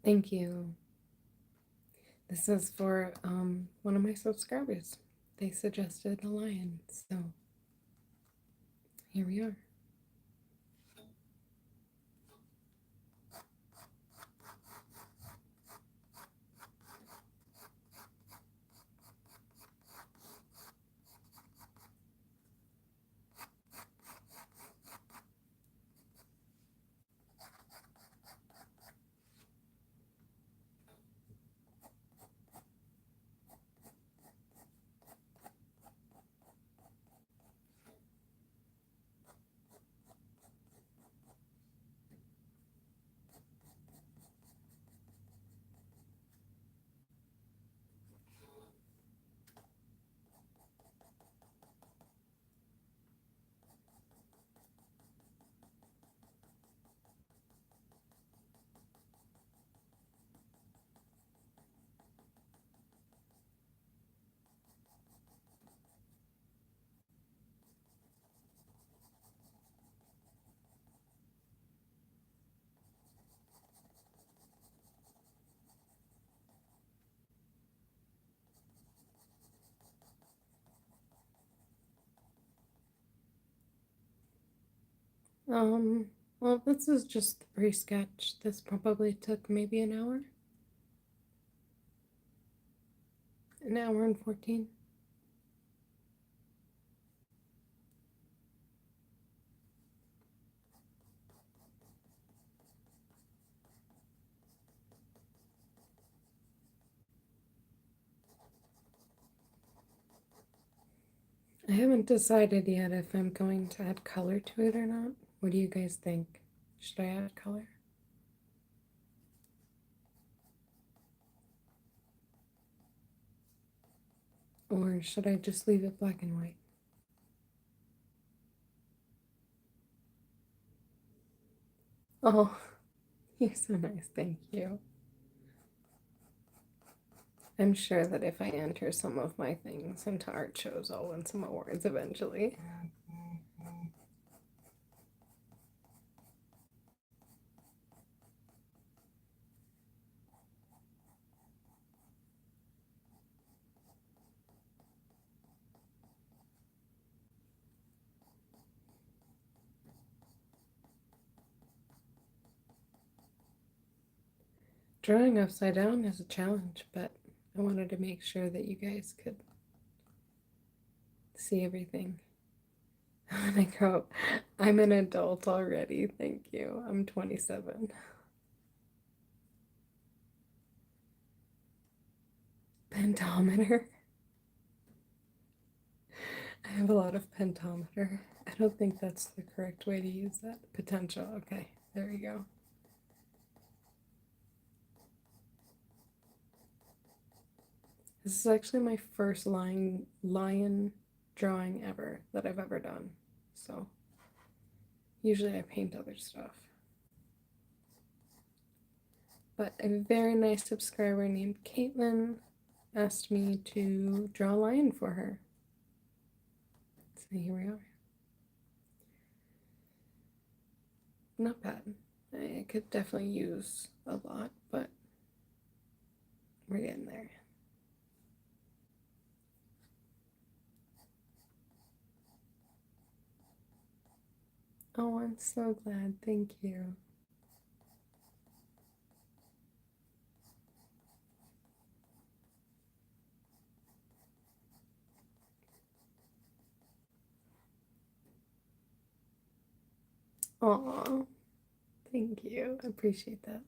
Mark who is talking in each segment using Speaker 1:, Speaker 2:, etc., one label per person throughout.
Speaker 1: Thank you. This is for one of my subscribers. They suggested a lion, so here we are. Um, well, this is just the pre-sketch. This probably took maybe an hour and 14. I haven't decided yet if I'm going to add color to it or not. What do you guys think? Should I add color? Or should I just leave it black and white? Oh, you're so nice. Thank you. I'm sure that if I enter some of my things into art shows, I'll win some awards eventually. Drawing upside down is a challenge, but I wanted to make sure that you guys could see everything. When I grow up, I'm an adult already. Thank you. I'm 27. Pentameter. I have a lot of pentameter. I don't think that's the correct way to use that. Potential. Okay, there we go. This is actually my first lion drawing ever that I've ever done. So usually I paint other stuff. But a very nice subscriber named Caitlin asked me to draw a lion for her. So here we are. Not bad. I could definitely use a lot, but we're getting there. Oh, I'm so glad. Thank you. Aw, thank you. I appreciate that.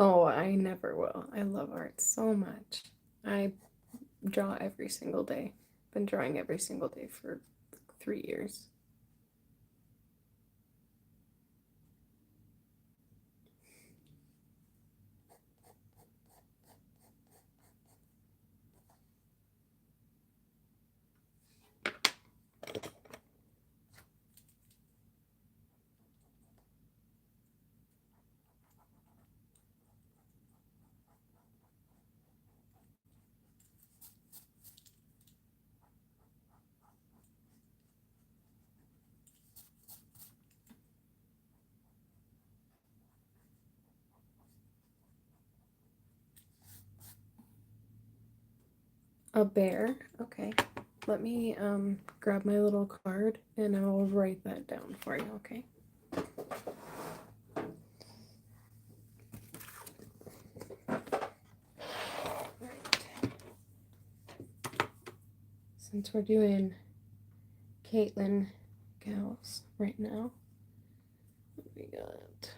Speaker 1: Oh, I never will. I love art so much. I draw every single day. Been drawing every single day for 3 years. A bear? Okay. Let me grab my little card and I'll write that down for you, okay? Since we're doing Caitlin gals right now, we got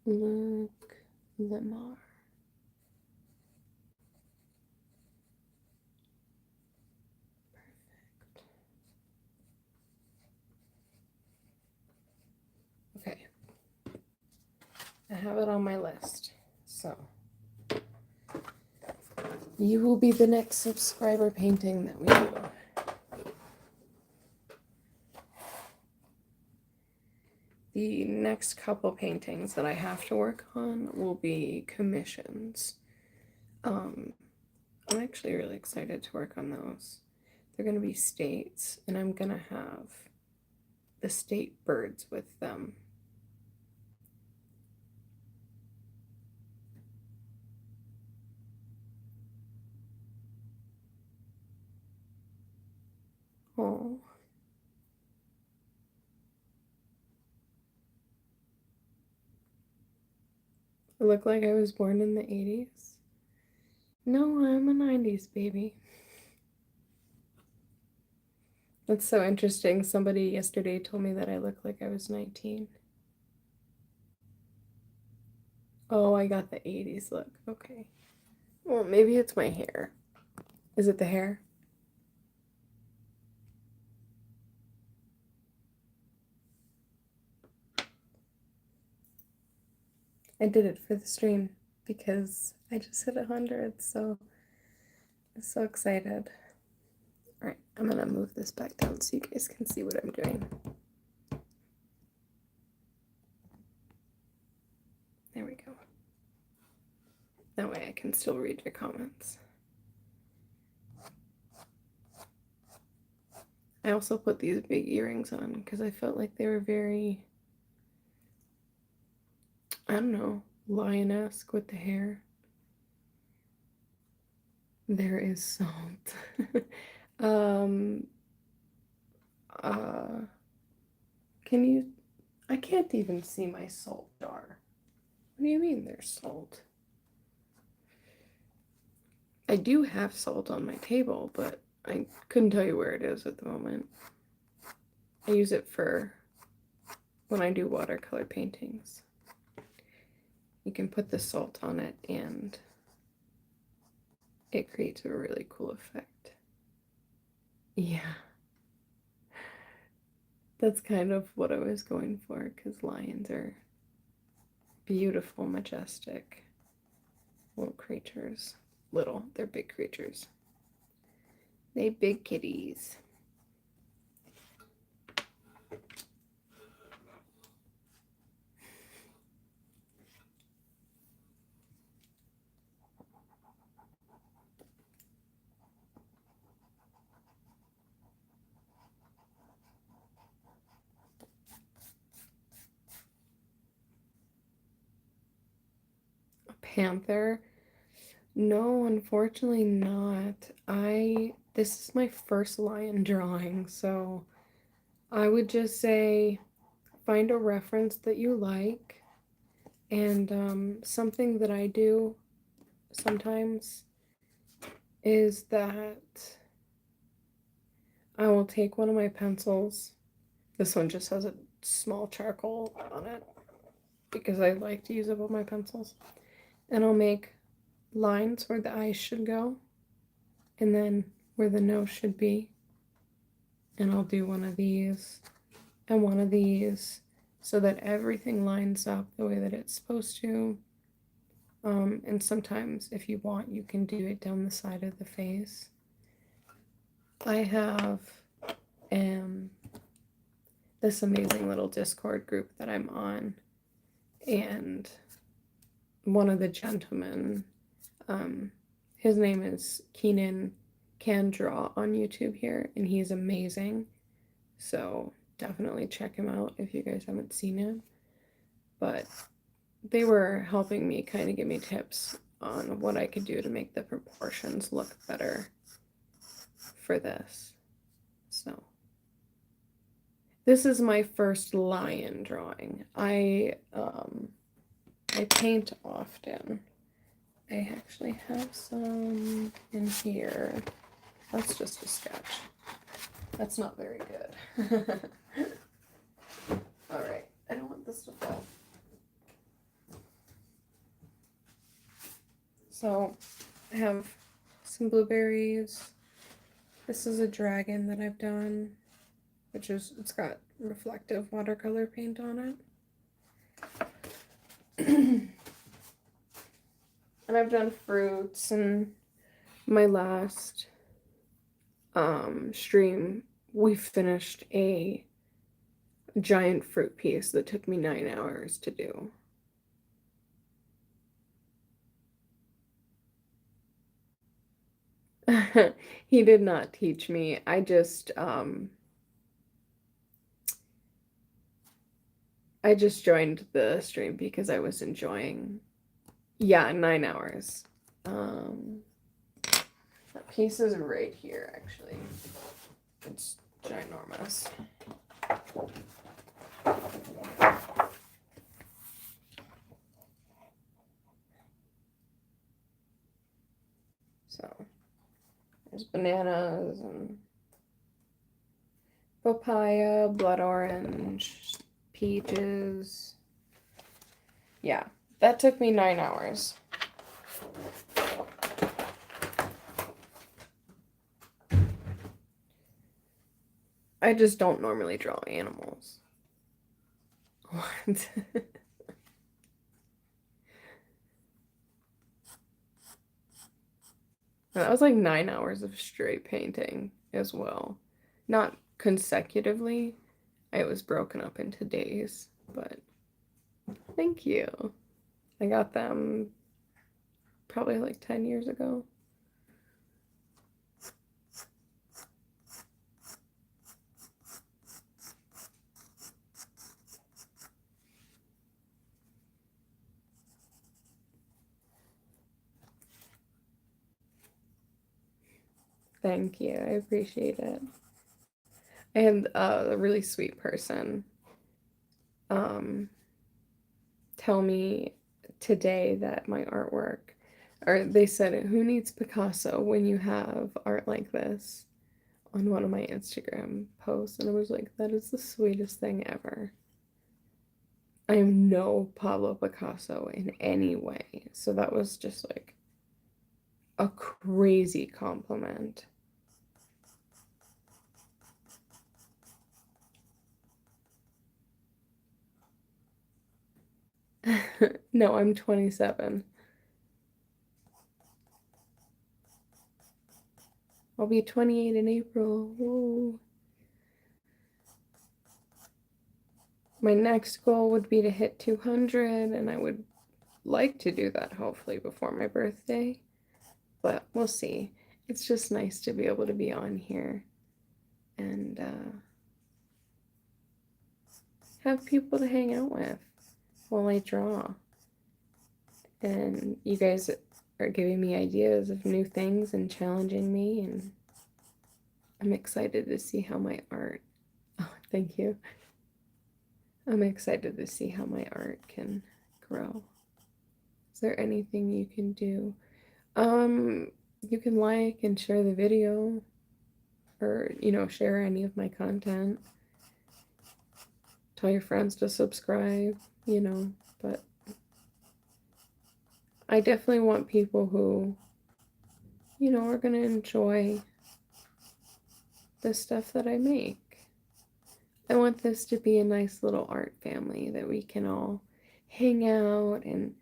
Speaker 1: Luke Lamar. Perfect. Okay. I have it on my list. So you will be the next subscriber painting that we do. The next couple paintings that I have to work on will be commissions. I'm actually really excited to work on those. They're going to be states, and I'm going to have the state birds with them. Oh. I look like I was born in the 80s. No, I'm a 90s baby. That's so interesting. Somebody yesterday told me that I look like I was 19. Oh, I got the 80s look. Okay. Well, maybe it's my hair. Is it the hair? I did it for the stream because I just hit 100, so I'm so excited. All right, I'm gonna move this back down so you guys can see what I'm doing. There we go. That way I can still read your comments. I also put these big earrings on because I felt like they were very, I don't know, lion-esque with the hair. There is salt. um, uh, can you, I can't even see my salt jar. What do you mean there's salt? I do have salt on my table, but I couldn't tell you where it is at the moment. I use it for when I do watercolor paintings. You can put the salt on it and it creates a really cool effect. Yeah. That's kind of what I was going for because lions are beautiful, majestic little creatures. Little, they're big creatures. They big kitties. A panther? No, unfortunately not. This is my first lion drawing, so I would just say find a reference that you like. And something that I do sometimes is that I will take one of my pencils This one just has a small charcoal on it because I like to use up all my pencils. And I'll make lines where the eyes should go and then where the nose should be. And I'll do one of these and one of these so that everything lines up the way that it's supposed to. And sometimes, if you want, you can do it down the side of the face. I have this amazing little Discord group that I'm on, and one of the gentlemen, his name is Keenan Can Draw on YouTube here, and he's amazing. So definitely check him out if you guys haven't seen him. But they were helping me kind of give me tips on what I could do to make the proportions look better for this. So this is my first lion drawing. I paint often. I actually have some in here. That's just a sketch. That's not very good. All right, I don't want this to fall. So I have some blueberries. This is a dragon that I've done, it's got reflective watercolor paint on it. And I've done fruits, and my last stream, we finished a giant fruit piece that took me 9 hours to do. He did not teach me. I just joined the stream because I was enjoying. Yeah, 9 hours. That piece is right here, actually. It's ginormous. So there's bananas and papaya, blood orange, peaches. Yeah, that took me 9 hours. I just don't normally draw animals. What? That was like 9 hours of straight painting as well. Not consecutively. It was broken up into days, but thank you. I got them probably like 10 years ago. Thank you. I appreciate it. I had a really sweet person tell me today that my artwork, or they said, who needs Picasso when you have art like this, on one of my Instagram posts, and I was like, that is the sweetest thing ever. I am no Pablo Picasso in any way, so that was just like a crazy compliment. No, I'm 27. I'll be 28 in April. Ooh. My next goal would be to hit 200, and I would like to do that hopefully before my birthday, but we'll see. It's just nice to be able to be on here and have people to hang out with while I draw. And you guys are giving me ideas of new things and challenging me, and I'm excited to see how my art, oh, thank you. I'm excited to see how my art can grow. Is there anything you can do? You can like and share the video, or, share any of my content. Tell your friends to subscribe, you know, but I definitely want people who, you know, are going to enjoy the stuff that I make. I want this to be a nice little art family that we can all hang out and,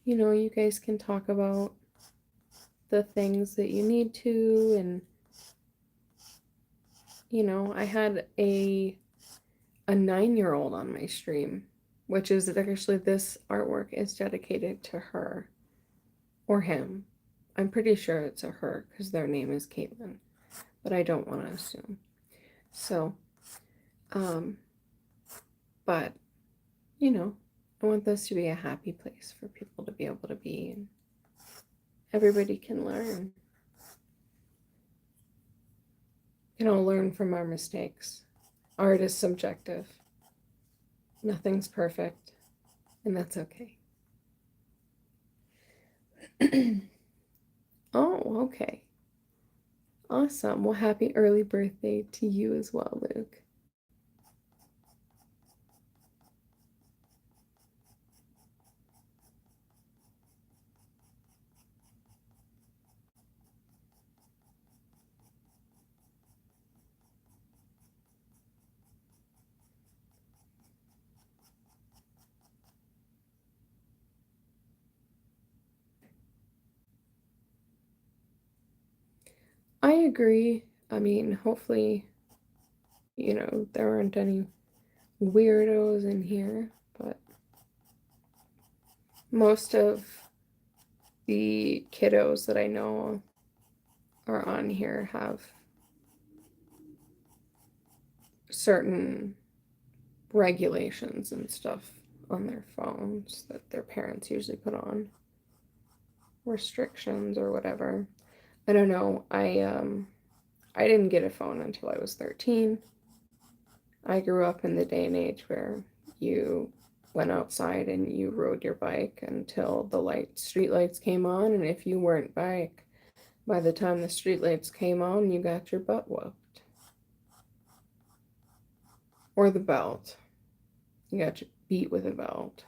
Speaker 1: you know, you guys can talk about the things that you need to. And, you know, I had a 9-year-old on my stream, which is actually, this artwork is dedicated to her or him. I'm pretty sure it's a her because their name is Caitlin, but I don't want to assume. So, but, you know, I want this to be a happy place for people to be able to be, and everybody can learn. You know, learn from our mistakes. Art is subjective. Nothing's perfect, and that's okay. Oh, okay. Awesome. Well, happy early birthday to you as well, Luke. I agree. I mean, hopefully, you know, there aren't any weirdos in here, but most of the kiddos that I know are on here have certain regulations and stuff on their phones that their parents usually put on, restrictions or whatever. I don't know. I didn't get a phone until I was 13. I grew up in the day and age where you went outside and you rode your bike until the street lights came on, and if you weren't back by the time the street lights came on, you got your butt whooped. Or the belt. You got beat with a belt,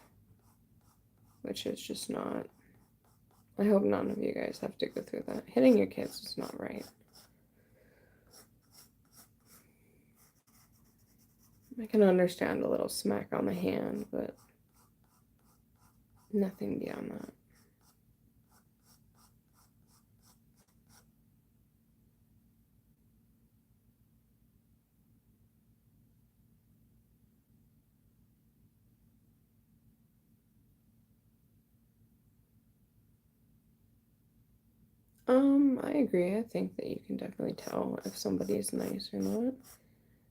Speaker 1: which is just not. I hope none of you guys have to go through that. Hitting your kids is not right. I can understand a little smack on the hand, but nothing beyond that. I agree. I think that you can definitely tell if somebody is nice or not.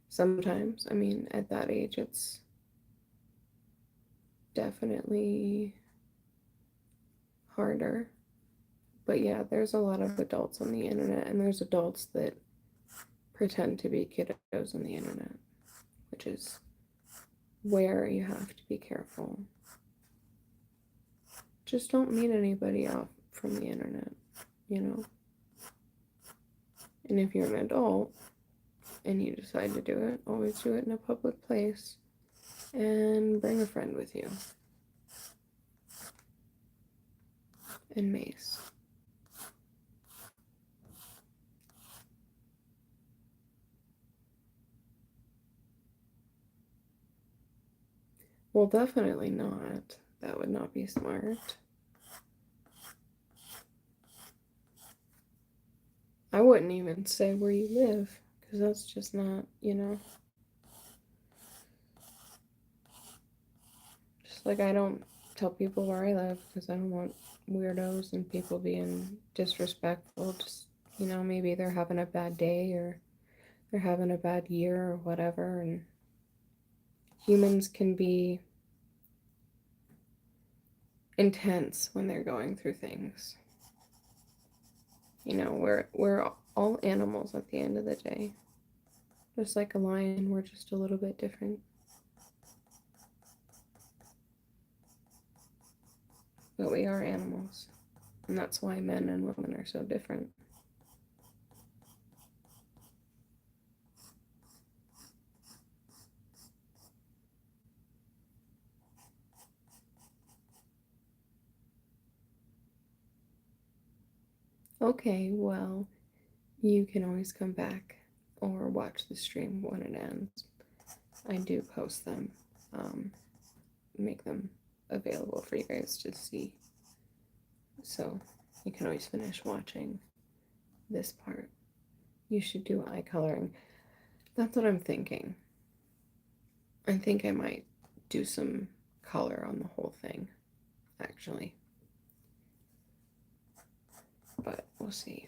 Speaker 1: Sometimes, I mean, at that age, it's definitely harder. But yeah, there's a lot of adults on the internet, and there's adults that pretend to be kiddos on the internet, which is where you have to be careful. Just don't meet anybody out from the internet, you know? And if you're an adult and you decide to do it, always do it in a public place and bring a friend with you. And mace. Well, definitely not. That would not be smart. I wouldn't even say where you live, because that's just not, you know. Just like I don't tell people where I live, because I don't want weirdos and people being disrespectful. Just, you know, maybe they're having a bad day or they're having a bad year or whatever. And humans can be intense when they're going through things. You know, we're all animals at the end of the day. Just like a lion, we're just a little bit different. But we are animals. And that's why men and women are so different. Okay, well, you can always come back or watch the stream when it ends. I do post them, um, make them available for you guys to see. So you can always finish watching this part. You should do eye coloring. That's what I'm thinking. I think I might do some color on the whole thing, actually. But we'll see.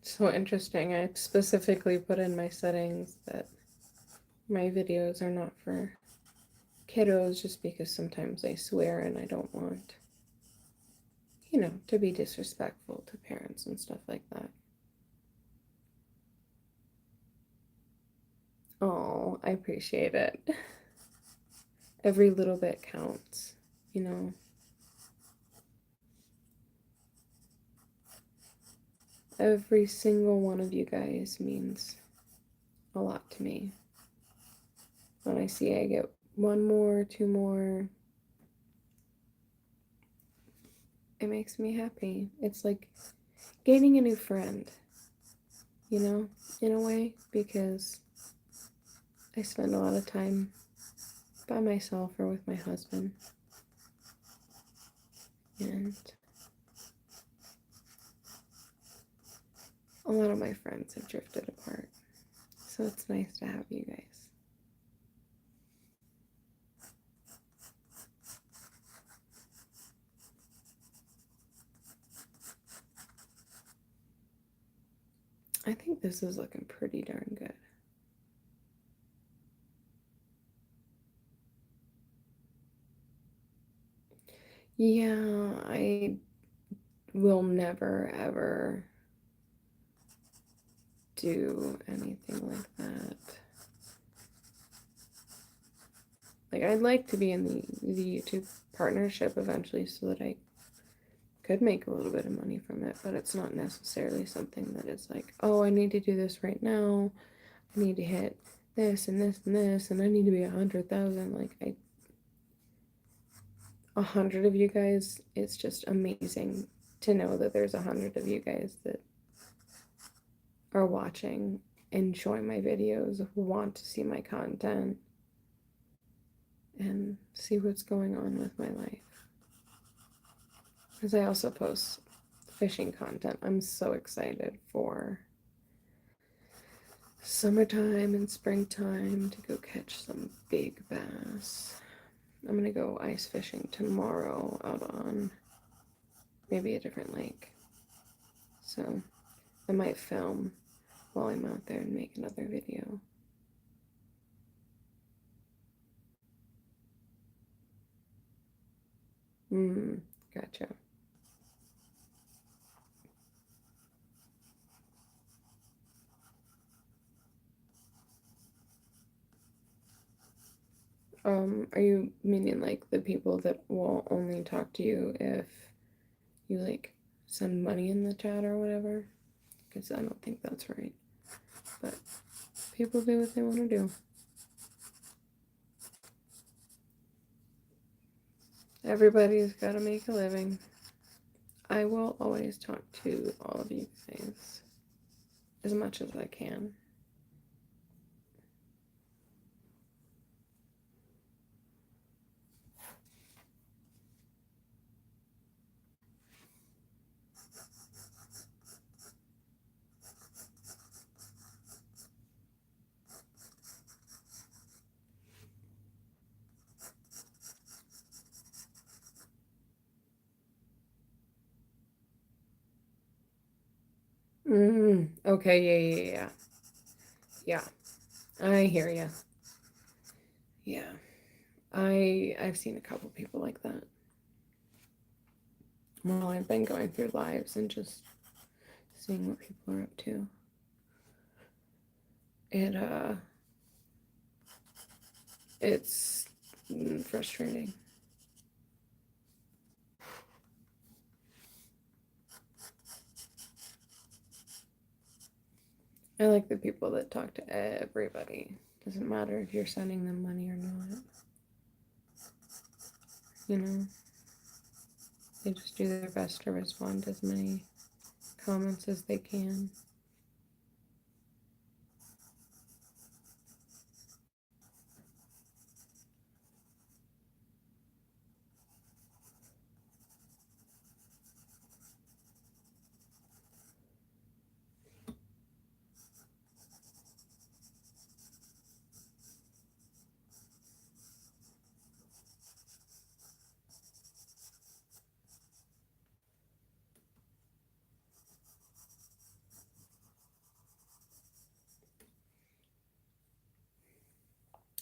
Speaker 1: So interesting. I specifically put in my settings that my videos are not for kiddos just because sometimes they swear and I don't want, to be disrespectful to parents and stuff like that. Oh, I appreciate it. Every little bit counts, you know. Every single one of you guys means a lot to me. When I see I get one more, two more, it makes me happy. It's like gaining a new friend, in a way, because I spend a lot of time by myself or with my husband. And a lot of my friends have drifted apart. So it's nice to have you guys. I think this is looking pretty darn good. Yeah, I will never ever do anything like that. Like, I'd like to be in the YouTube partnership eventually so that I could make a little bit of money from it, but it's not necessarily something that is like, oh, I need to do this right now. I need to hit this and this and this, and I need to be 100,000. Like, 100 of you guys, it's just amazing to know that there's 100 of you guys that are watching, enjoy my videos, want to see my content, and see what's going on with my life. Because I also post fishing content. I'm so excited for summertime and springtime to go catch some big bass. I'm gonna go ice fishing tomorrow out on maybe a different lake. So I might film while I'm out there and make another video. Gotcha. Are you meaning like the people that will only talk to you if you like send money in the chat or whatever? Because I don't think that's right. But people do what they want to do. Everybody's got to make a living. I will always talk to all of you guys as much as I can. Okay, yeah. Yeah, I hear you. Yeah. I've seen a couple people like that. Well, I've been going through lives and just seeing what people are up to. It it's frustrating. I like the people that talk to everybody. Doesn't matter if you're sending them money or not. You know, they just do their best to respond to as many comments as they can.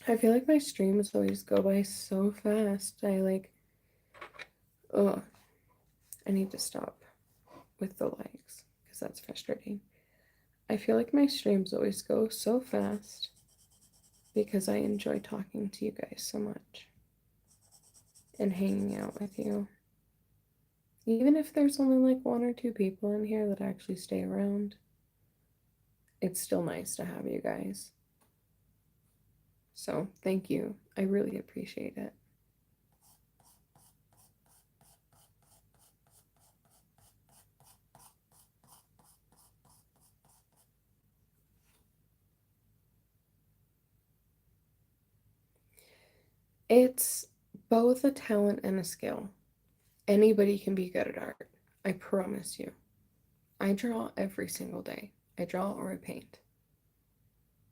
Speaker 1: I feel like my streams always go by so fast. Oh, I need to stop with the likes because that's frustrating. I feel like my streams always go so fast because I enjoy talking to you guys so much and hanging out with you. Even if there's only like one or two people in here that actually stay around, it's still nice to have you guys. So, thank you. I really appreciate it. It's both a talent and a skill. Anybody can be good at art. I promise you. I draw every single day. I draw or I paint.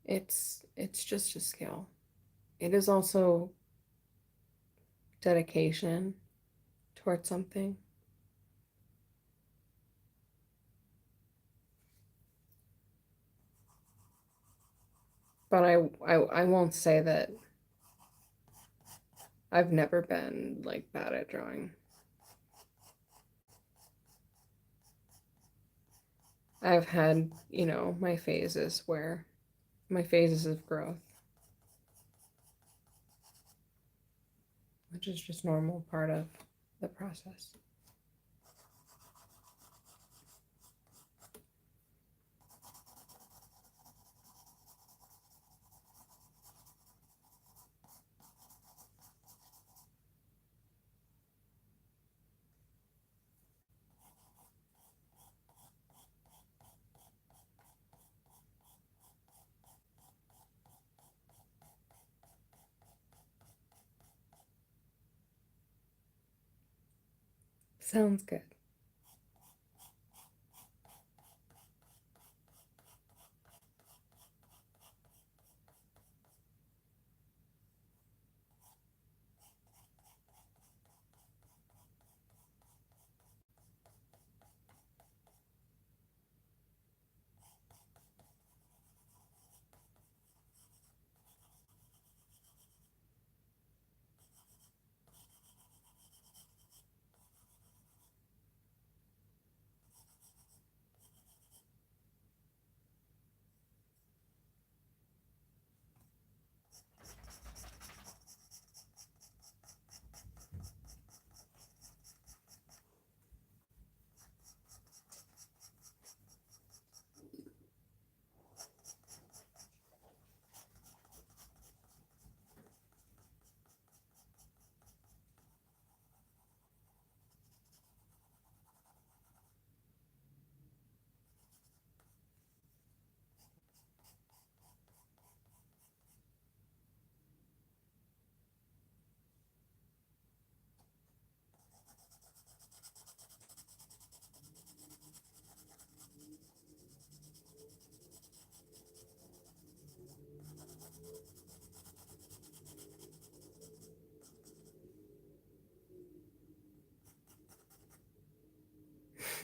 Speaker 1: It's just a skill. It is also dedication towards something. But I won't say that I've never been like bad at drawing. I've had, my phases of growth, which is just normal part of the process. Sounds good.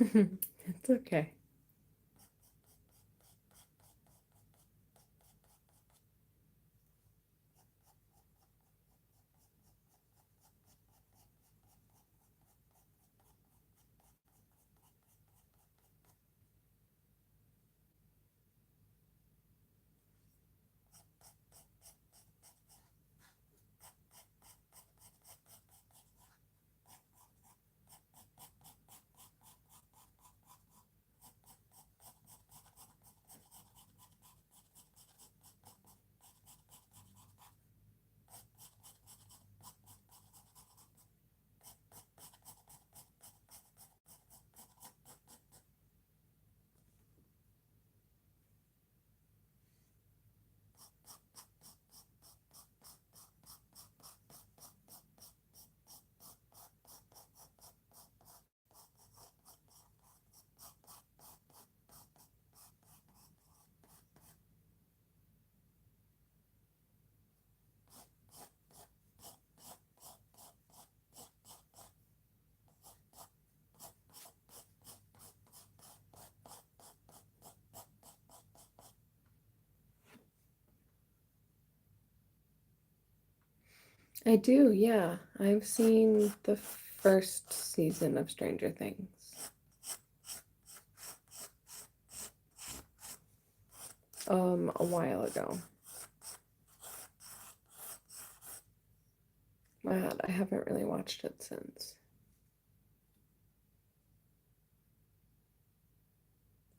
Speaker 1: It's okay. I do, yeah. I've seen the first season of Stranger Things. A while ago. I haven't really watched it since.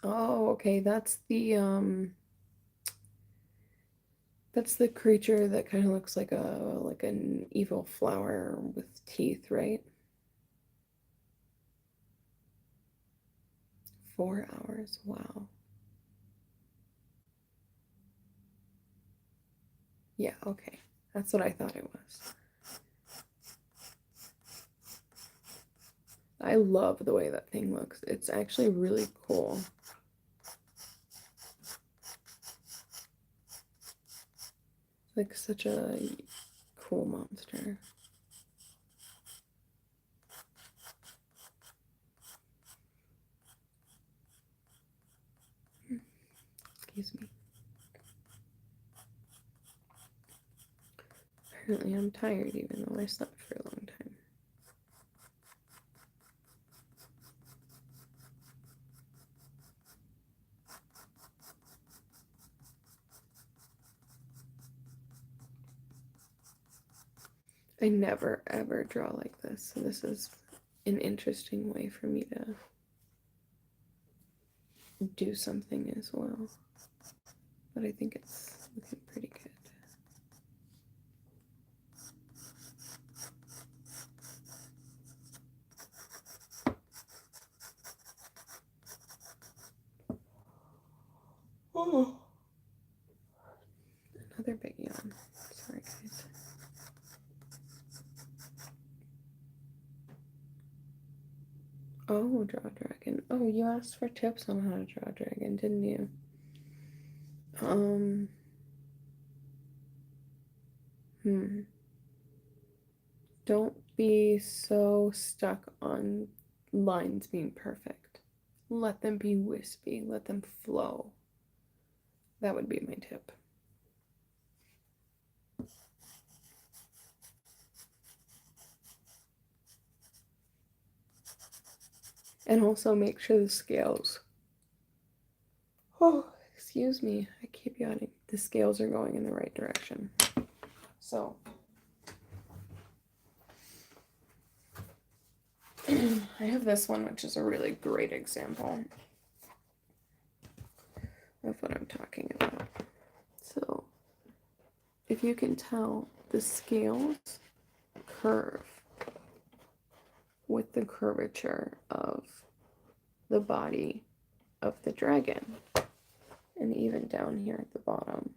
Speaker 1: Oh, okay, that's the creature that kind of looks like an evil flower with teeth, right? 4 hours. Wow. Yeah, okay. That's what I thought it was. I love the way that thing looks. It's actually really cool. Like such a cool monster. Excuse me. Apparently I'm tired even though I slept for a long time. I never ever draw like this, so this is an interesting way for me to do something as well. But I think it's looking pretty good. Oh, another big yawn. Sorry, guys. Oh, draw a dragon. Oh, you asked for tips on how to draw a dragon, didn't you? Um, hmm. Don't be so stuck on lines being perfect. Let them be wispy. Let them flow. That would be my tip. And also make sure the scales. Oh, excuse me. I keep yawning. The scales are going in the right direction. So, I have this one, which is a really great example of what I'm talking about. So, if you can tell, the scales curve with the curvature of the body of the dragon. And even down here at the bottom,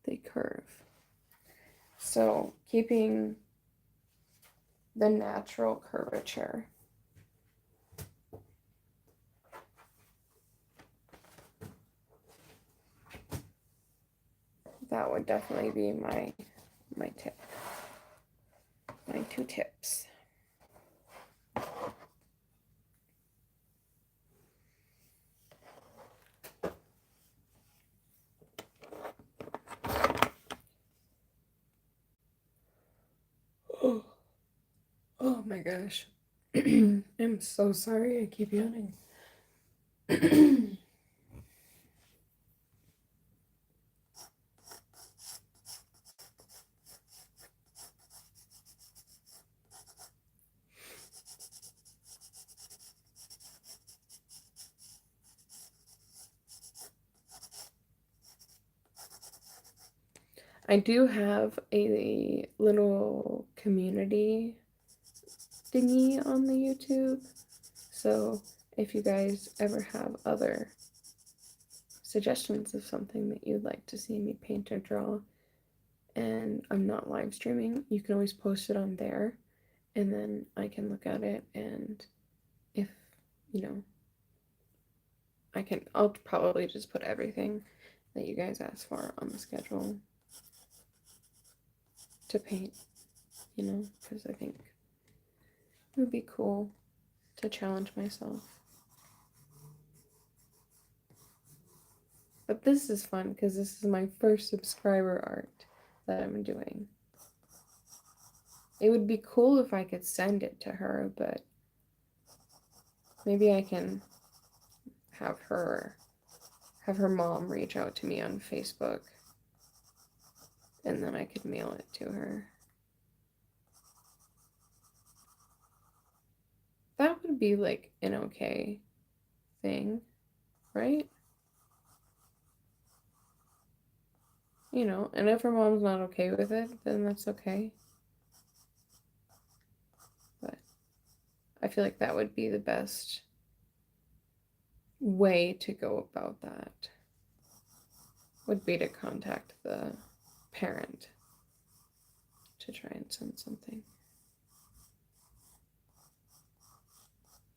Speaker 1: they curve. So, keeping the natural curvature that would definitely be my tip. My 2 tips. Oh, oh my gosh. I'm so sorry I keep yawning. I do have a little community thingy on the YouTube. So if you guys ever have other suggestions of something that you'd like to see me paint or draw, and I'm not live streaming, you can always post it on there, and then I can look at it, and if, you know, I'll probably just put everything that you guys ask for on the schedule to paint, because I think it would be cool to challenge myself. But this is fun because this is my first subscriber art that I'm doing. It would be cool if I could send it to her, but maybe I can have her mom reach out to me on Facebook, and then I could mail it to her. That would be like an okay thing, right? You know, and if her mom's not okay with it, then that's okay. But I feel like that would be the best way to go about that, would be to contact the parent to try and send something.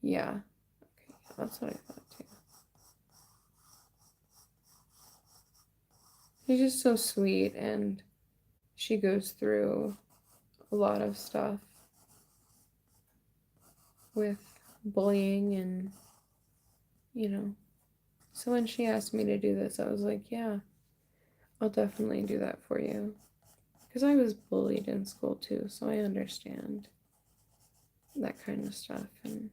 Speaker 1: Yeah. Okay, that's what I thought too. She's just so sweet, and she goes through a lot of stuff with bullying and, you know. So when she asked me to do this, I was like, yeah, I'll definitely do that for you. Because I was bullied in school too, so I understand that kind of stuff, and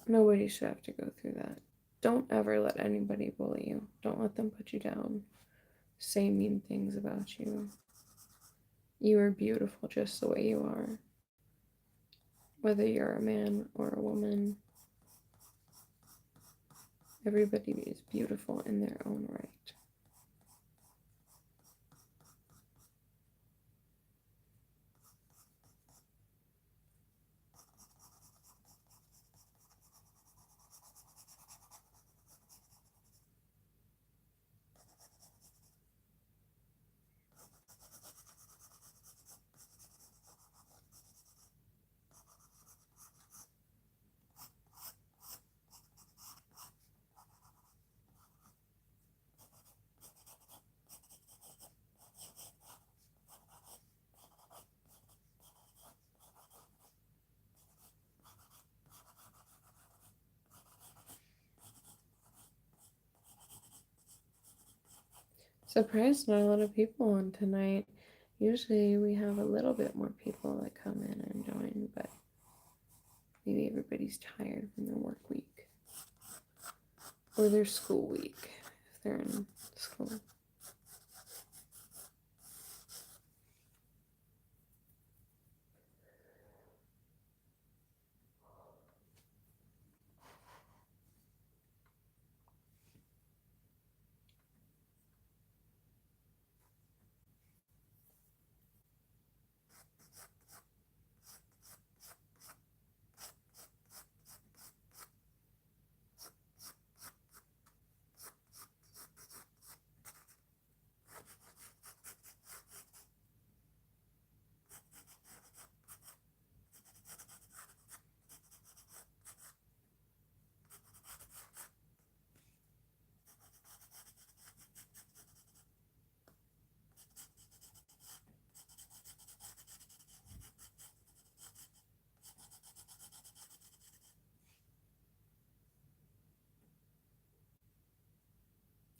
Speaker 1: nobody should have to go through that. Don't ever let anybody bully you. Don't let them put you down, say mean things about you. You are beautiful just the way you are. Whether you're a man or a woman, everybody is beautiful in their own right. Surprised not a lot of people on tonight. Usually we have a little bit more people that come in and join, but maybe everybody's tired from their work week or their school week if they're in school.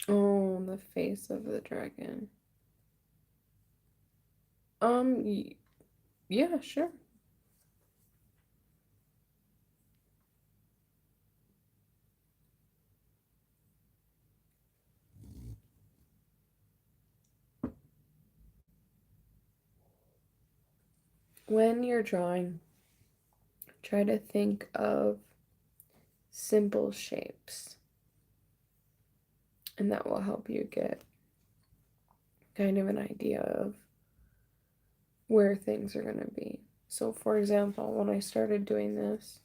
Speaker 1: Oh, the face of the dragon. Yeah, sure. When you're drawing, try to think of simple shapes, and that will help you get kind of an idea of where things are going to be. So, for example, when I started doing this,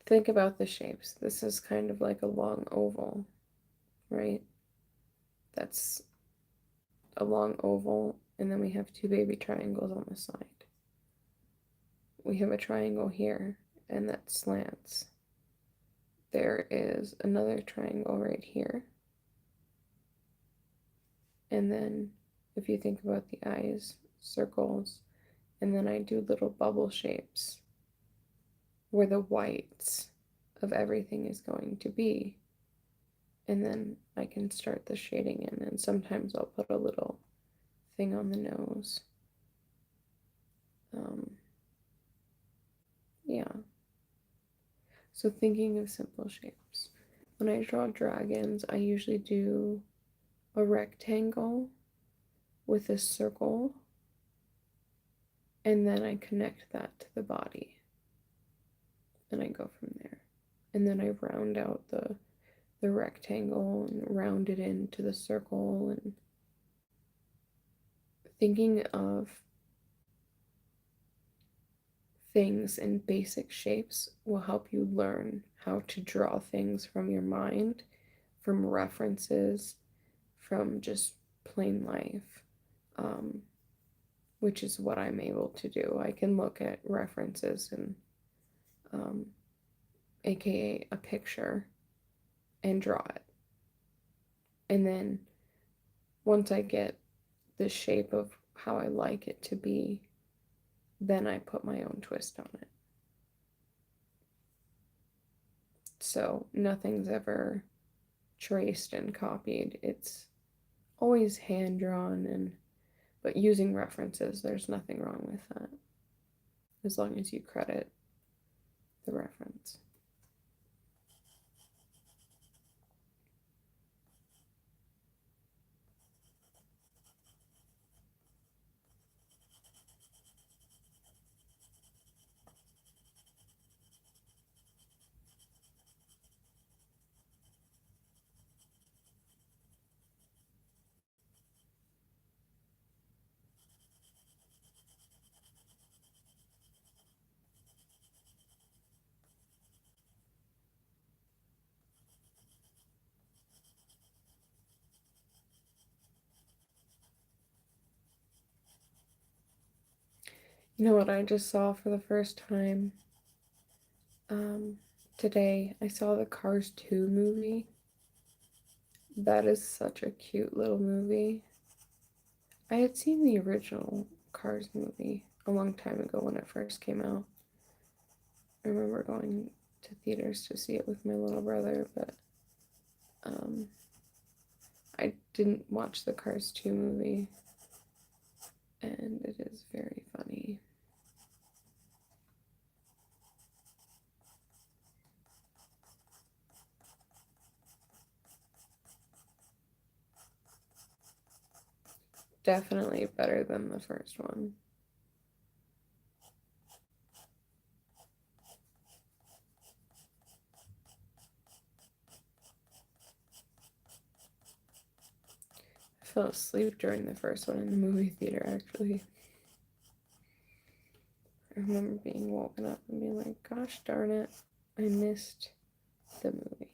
Speaker 1: think about the shapes. This is kind of like a long oval, right? That's a long oval, and then we have two baby triangles on the side. We have a triangle here, and that slants. There is another triangle right here. And then if you think about the eyes, circles, and then I do little bubble shapes where the whites of everything is going to be. and then I can start the shading in, and sometimes I'll put a little thing on the nose. Yeah. So thinking of simple shapes. When I draw dragons, I usually do a rectangle with a circle, and then I connect that to the body, and I go from there. And then I round out the rectangle and round it into the circle, and thinking of things in basic shapes will help you learn how to draw things from your mind, from references, from just plain life, which is what I'm able to do. I can look at references and, aka a picture, and draw it. And then once I get the shape of how I like it to be, then I put my own twist on it. So nothing's ever traced and copied. It's always hand drawn, and but using references, there's nothing wrong with that, as long as you credit the reference. You know what I just saw for the first time? Today I saw the Cars 2 movie. That is such a cute little movie. I had seen the original Cars movie a long time ago when it first came out. I remember going to theaters to see it with my little brother, but I didn't watch the Cars 2 movie, and it is very funny. Definitely better than the first one. I fell asleep during the first one in the movie theater, actually. I remember being woken up and being like, gosh darn it, I missed the movie.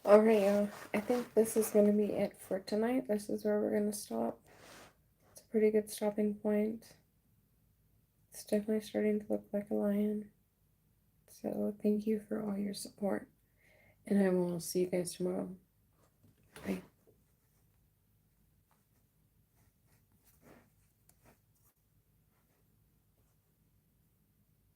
Speaker 1: Alright, y'all. I think this is going to be it for tonight. This is where we're going to stop. It's a pretty good stopping point. It's definitely starting to look like a lion. It's So thank you for all your support, and I will see you guys tomorrow.